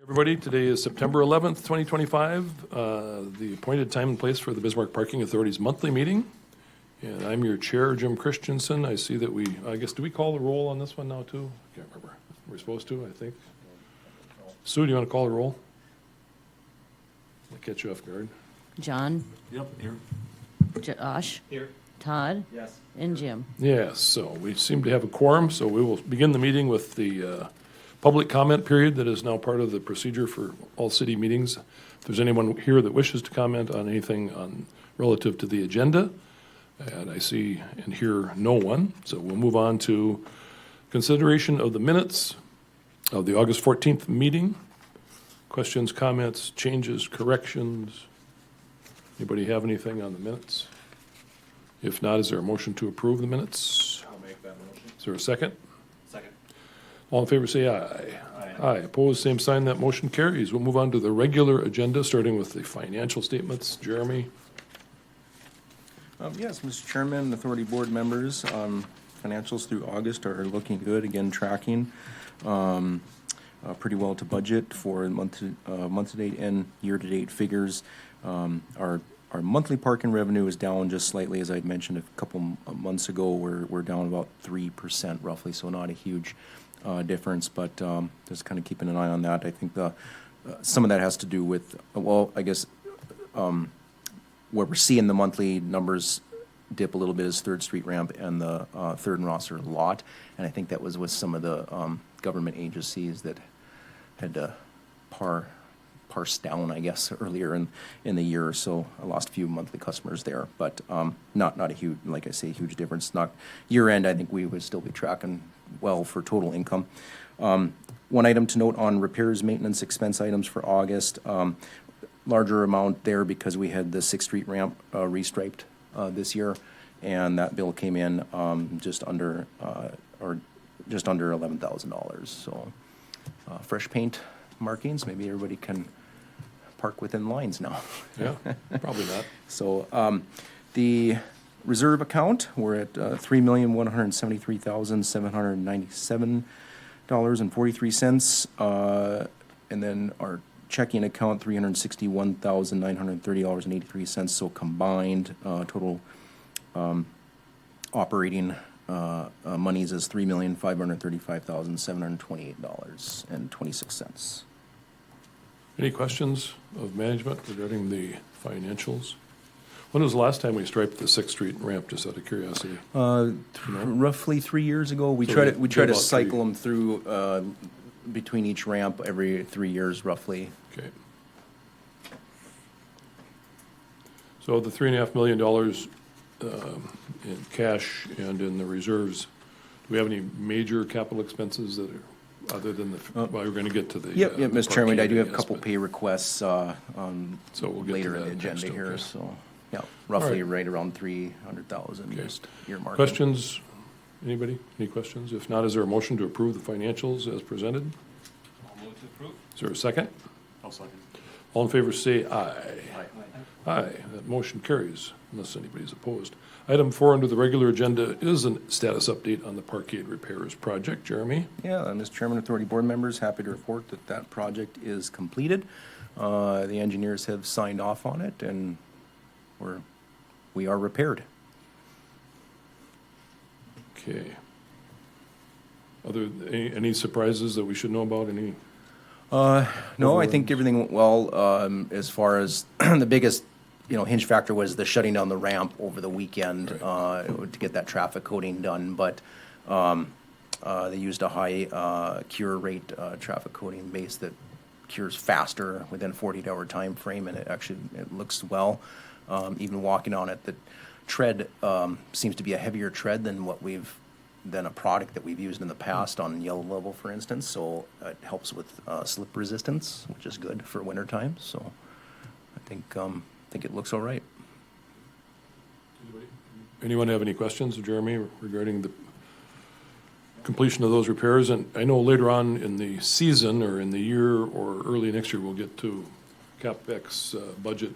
Everybody, today is September 11th, 2025, the appointed time and place for the Bismarck Parking Authority's monthly meeting. And I'm your chair, Jim Christensen. I see that do we call the roll on this one now too? I can't remember. We're supposed to, I think. Sue, do you want to call the roll? I'll catch you off guard. John, Yep, here. Josh, Here. Todd, Yes. and Jim. Yes, so we seem to have a quorum, so we will begin the meeting with the public comment period that is now part of the procedure for all city meetings. If there's anyone here that wishes to comment on anything relative to the agenda, and I see and hear no one, so we'll move on to consideration of the minutes of the August 14th meeting. Questions, comments, changes, corrections? Anybody have anything on the minutes? If not, is there a motion to approve the minutes? I'll make that motion. Is there a second? Second. All in favor, say aye. Aye. Opposed, same sign. That motion carries. We'll move on to the regular agenda, starting with the financial statements. Jeremy? Yes, Mr. Chairman, authority board members, financials through August are looking good, again, tracking pretty well to budget for month-to-date and year-to-date figures. Our monthly parking revenue is down just slightly, as I'd mentioned a couple months ago. We're down about 3% roughly, so not a huge difference, but just kind of keeping an eye on that. I think some of that has to do with, where we're seeing the monthly numbers dip a little bit is Third Street ramp and the Third and Rosser lot, and I think that was with some of the government agencies that had to parse down, I guess, earlier in the year. So I lost a few monthly customers there, but not a huge, like I say, huge difference. Not year end, I think we would still be tracking well for total income. One item to note on repairs, maintenance, expense items for August. Larger amount there because we had the 6th Street ramp restriped this year, and that bill came in just under $11,000. So fresh paint markings. Maybe everybody can park within lines now. Yeah, probably not. So the reserve account, we're at $3,173,797.43, and then our checking account, $361,930.83. So combined total operating monies is $3,535,728.26. Any questions of management regarding the financials? When was the last time we striped the 6th Street ramp, just out of curiosity? Roughly 3 years ago. We So try we to did about cycle three. them through between each ramp every 3 years, roughly. Okay. So the $3.5 million in cash and in the reserves, do we have any major capital expenses that are, other than well, we're going to get to the. Yep, Mr. Chairman, I do have a yes, couple but- pay requests So we'll get to later in that the agenda next, here, okay. so, yeah, roughly right. right around 300,000, Okay. just earmarking. Questions? Anybody? Any questions? If not, is there a motion to approve the financials as presented? I'll move to approve. Is there a second? I'll second. All in favor say aye. Aye. Aye, that motion carries unless anybody's opposed. Item 4 under the regular agenda is a status update on the parkade repairs project. Jeremy? Yeah, Mr. Chairman, authority board members, happy to report that that project is completed. The engineers have signed off on it, and we are repaired. Okay. Any surprises that we should know about? Any? No, I think everything went well, as far as the biggest, hinge factor was the shutting down the ramp over the weekend, to get that traffic coding done, but, they used a high, cure rate, traffic coding base that cures faster within a 48-hour time frame, and it looks well. Even walking on it, the tread, seems to be a heavier tread than a product that we've used in the past on yellow level, for instance, so it helps with slip resistance, which is good for winter time. So I think it looks all right. Anyone have any questions of Jeremy regarding the completion of those repairs? And I know later on in the season or in the year or early next year, we'll get to CapEx budget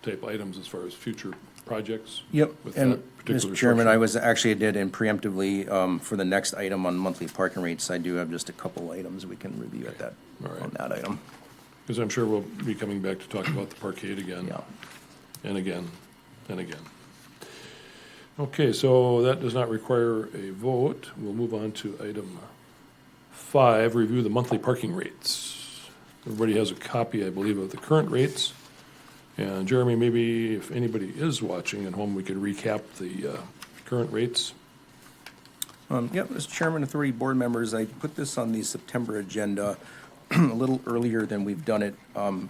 type items as far as future projects. Yep, with and that particular Mr. Chairman, structure. I did in preemptively, for the next item on monthly parking rates, I do have just a couple items we can review at that, All right. on that item. Because I'm sure we'll be coming back to talk about the parkade again. Yeah. And again, and again. Okay, so that does not require a vote. We'll move on to item 5, review the monthly parking rates. Everybody has a copy, I believe, of the current rates. And Jeremy, maybe if anybody is watching at home, we could recap the current rates. Yep, Mr. Chairman, Authority Board members, I put this on the September agenda a little earlier than we've done it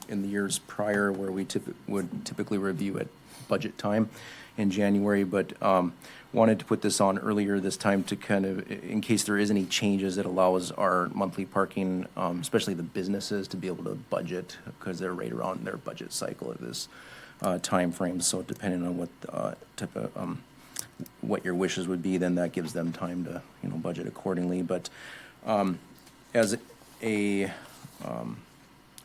in the years prior, where we would typically review at budget time in January, but wanted to put this on earlier this time to kind of, in case there is any changes, it allows our monthly parking, especially the businesses, to be able to budget, because they're right around their budget cycle at this time frame. So depending on what type of what your wishes would be, then that gives them time to, budget accordingly. But as a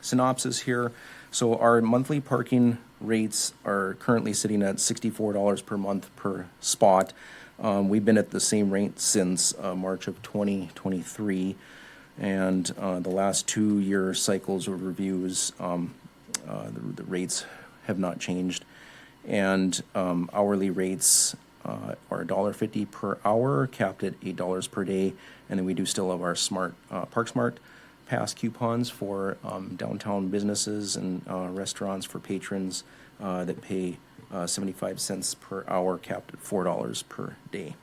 synopsis here, so our monthly parking rates are currently sitting at $64 per month per spot. We've been at the same rate since March of 2023, and the last 2-year cycles of reviews, the rates have not changed. And hourly rates are $1.50 per hour, capped at $8 per day. And then we do still have our Park Smart Pass coupons for downtown businesses and restaurants for patrons that pay 75 cents per hour, capped at $4 per day.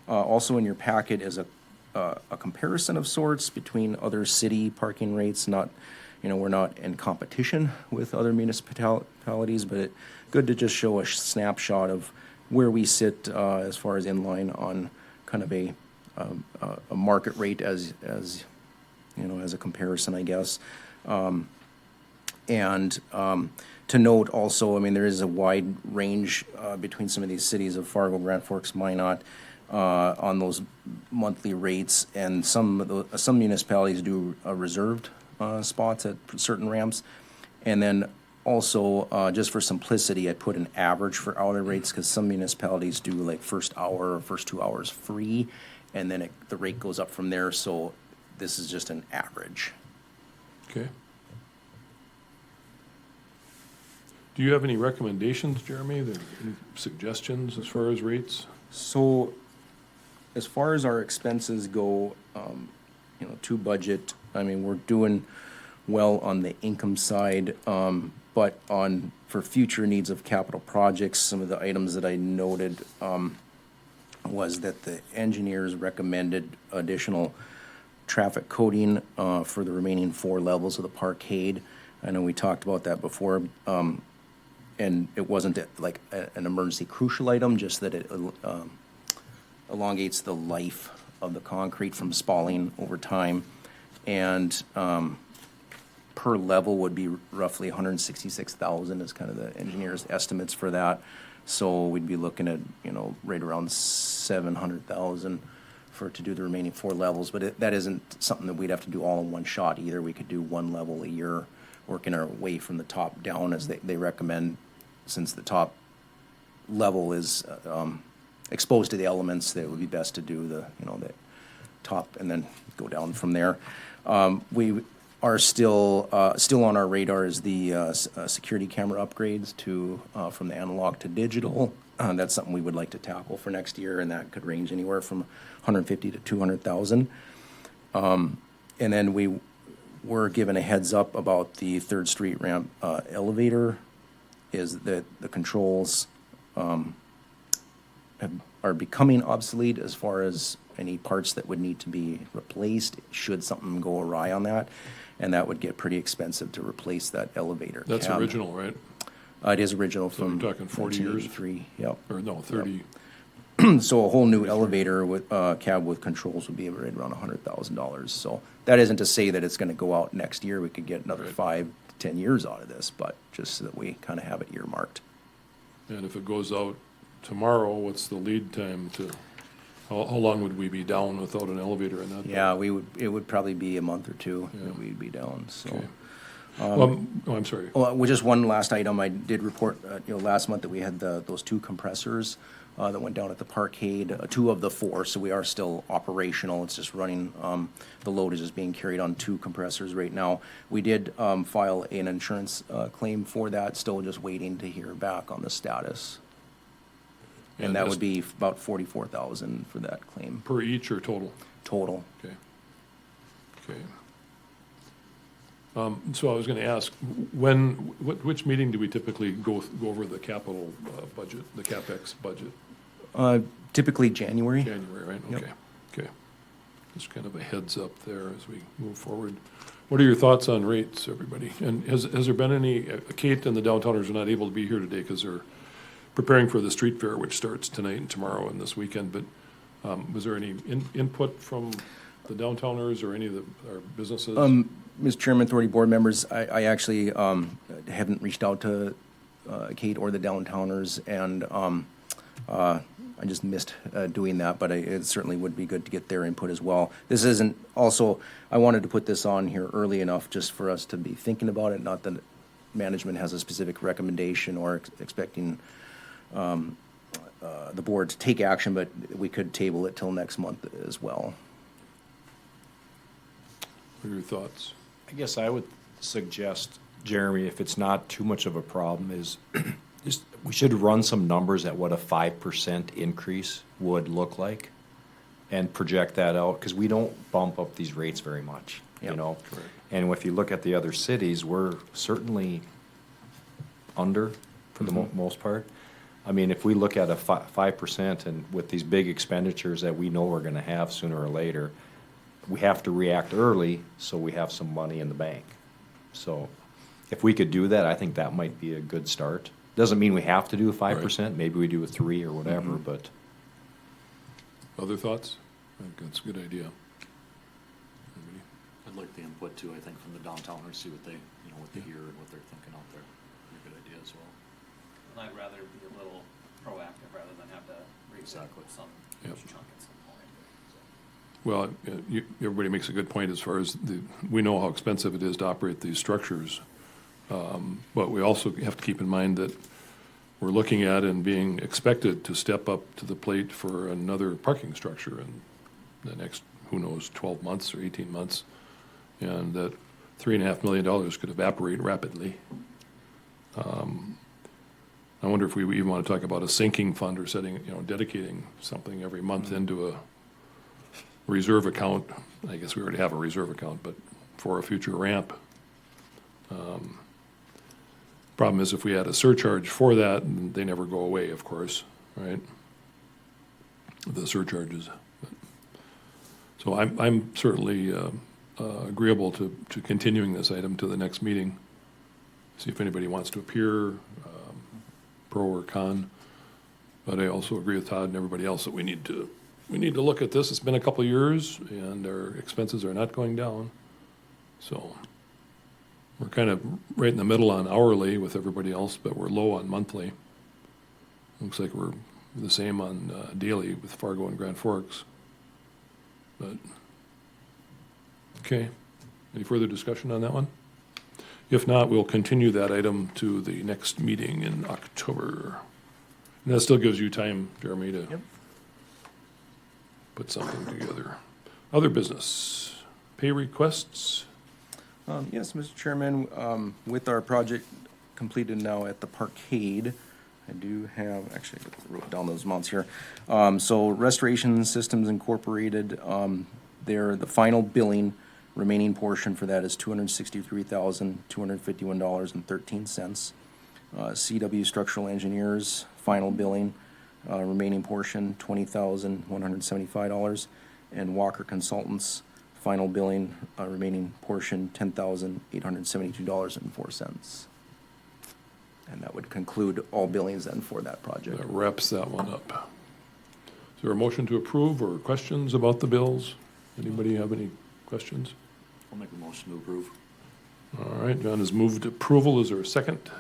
Also in your packet is a comparison of sorts between other city parking rates. Not, we're not in competition with other municipalities, but it's good to just show a snapshot of where we sit as far as in line on kind of a market rate as a comparison, I guess. And to note also, there is a wide range between some of these cities of Fargo, Grand Forks, Minot, on those monthly rates, and some municipalities do reserved spots at certain ramps. And then also, just for simplicity, I put an average for hourly rates, because some municipalities do like first hour or first 2 hours free, and then the rate goes up from there. So this is just an average. Okay. Do you have any recommendations, Jeremy? Any suggestions as far as rates? So as far as our expenses go, to budget, we're doing well on the income side, but for future needs of capital projects, some of the items that I noted was that the engineers recommended additional traffic coding for the remaining 4 levels of the parkade. I know we talked about that before, and it wasn't like an emergency crucial item, just that it elongates the life of the concrete from spalling over time. And per level would be roughly 166,000 is kind of the engineer's estimates for that. So we'd be looking at, right around 700,000 to do the remaining 4 levels. But that isn't something that we'd have to do all in one shot either. We could do 1 level a year, working our way from the top down, as they recommend, since the top level is exposed to the elements. That it would be best to do the top and then go down from there. We are still on our radar is the security camera upgrades from the analog to digital. That's something we would like to tackle for next year, and that could range anywhere from 150 to 200,000. And then we were given a heads up about the 3rd Street ramp elevator. Is that the controls are becoming obsolete as far as any parts that would need to be replaced should something go awry on that, and that would get pretty expensive to replace that elevator. That's cab. original, right? It is original So from we're talking 40 years? 1983. Yep. Or no, 30. So a whole new elevator with cab with controls would be right around $100,000. So that isn't to say that it's going to go out next year. We could get another Right. 5 to 10 years out of this, but just so that we kind of have it earmarked. And if it goes out tomorrow, what's the lead time to, how long would we be down without an elevator in that? Yeah, it would probably be a month or 2 Yeah. that we'd be down. So. Okay. I'm sorry. Well, just one last item. I did report, last month that we had those 2 compressors that went down at the parkade, 2 of the 4, so we are still operational. It's just running, the load is just being carried on 2 compressors right now. We did file an insurance claim for that, still just waiting to hear back on the status. And that that's would be about $44,000 for that claim per each or total? total. Okay. Okay. So I was gonna ask, which meeting do we typically go over the capital budget, the CapEx budget? Typically January. January, right? Yep. Okay, okay. Just kind of a heads up there as we move forward. What are your thoughts on rates, everybody? And has there been any, Kate and the downtowners are not able to be here today because they're preparing for the street fair, which starts tonight and tomorrow and this weekend, but was there any input from the downtowners or any of our businesses? Mr. Chairman, Authority Board members, I actually haven't reached out to Kate or the downtowners, and I just missed doing that, but it certainly would be good to get their input as well. This isn't, also, I wanted to put this on here early enough just for us to be thinking about it, not that management has a specific recommendation or expecting the board to take action, but we could table it till next month as well. What are your thoughts? I guess I would suggest, Jeremy, if it's not too much of a problem, is just, we should run some numbers at what a 5% increase would look like and project that out, because we don't bump up these rates very much, you Yep. know? Correct. And if you look at the other cities, we're certainly under for the most part. I mean, if we look at a 5% and with these big expenditures that we know we're gonna have sooner or later, we have to react early so we have some money in the bank. So if we could do that, I think that might be a good start. Doesn't mean we have to do a 5%, maybe we do a 3 or whatever, but. Other thoughts? I think that's a good idea. Anybody? I'd like the input too, I think, from the downtowners, see what they, you know, what they hear and what they're thinking out there. Be a good idea as well. And I'd rather be a little proactive rather than have to revisit Exactly. some Yep. chunk at some point. Well, everybody makes a good point as far as we know how expensive it is to operate these structures. But we also have to keep in mind that we're looking at and being expected to step up to the plate for another parking structure in the next, who knows, 12 months or 18 months. And that $3.5 million could evaporate rapidly. I wonder if we even want to talk about a sinking fund or setting, dedicating something every month into a reserve account. I guess we already have a reserve account, but for a future ramp. Problem is if we had a surcharge for that, they never go away, of course, right? The surcharges. So I'm certainly agreeable to continuing this item to the next meeting. See if anybody wants to appear, pro or con. But I also agree with Todd and everybody else that we need to look at this. It's been a couple of years and our expenses are not going down. So we're kind of right in the middle on hourly with everybody else, but we're low on monthly. Looks like we're the same on daily with Fargo and Grand Forks. But, okay. Any further discussion on that one? If not, we'll continue that item to the next meeting in October. And that still gives you time, Jeremy, to Yep. put something together. Other business, pay requests. Yes, Mr. Chairman, with our project completed now at the parkade, I do have, actually, I wrote down those amounts here. So Restoration Systems Incorporated, the final billing, remaining portion for that is $263,251.13. CW Structural Engineers, final billing, remaining portion, $20,175. And Walker Consultants, final billing, remaining portion, $10,872.04. And that would conclude all billings then for that project. That wraps that one up. Is there a motion to approve or questions about the bills? Anybody have any questions? I'll make a motion to approve. All right, John has moved approval. Is there a second?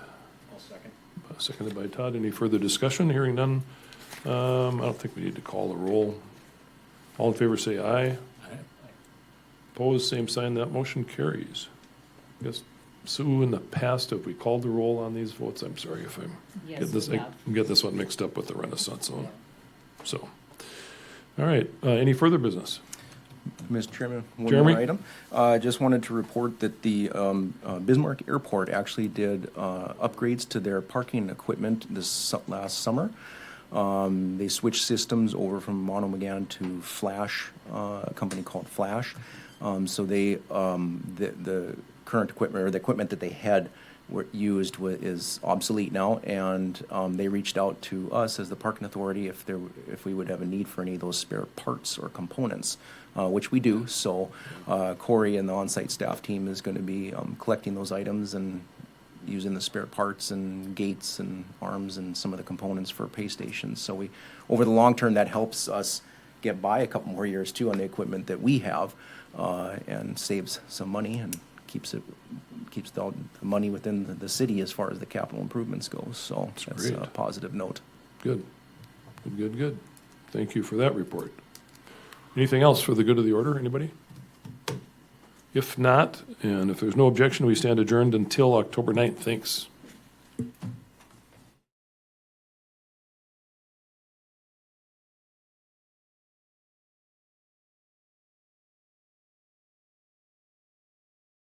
I'll second. Seconded by Todd. Any further discussion? Hearing none. I don't think we need to call the roll. All in favor say aye. Opposed, same sign. That motion carries. I guess Sue, in the past, have we called the roll on these votes? I'm sorry if I'm Yes, get this, we I have. get this one mixed up with the Renaissance Zone. So, all right, any further business? Mr. Chairman, one Jeremy? more item. I just wanted to report that the Bismarck Airport actually did upgrades to their parking equipment last summer. They switched systems over from Mono McGann to Flash, a company called Flash. So the current equipment, or the equipment that they had is obsolete now, and they reached out to us as the parking authority if we would have a need for any of those spare parts or components, which we do. So Corey and the on-site staff team is going to be collecting those items and using the spare parts and gates and arms and some of the components for pay stations. So over the long term, that helps us get by a couple more years too on the equipment that we have, and saves some money and keeps the money within the city as far as the capital improvements go. So that's a great. positive note. Good. Good. Thank you for that report. Anything else for the good of the order, anybody? If not, and if there's no objection, we stand adjourned until October 9th. Thanks.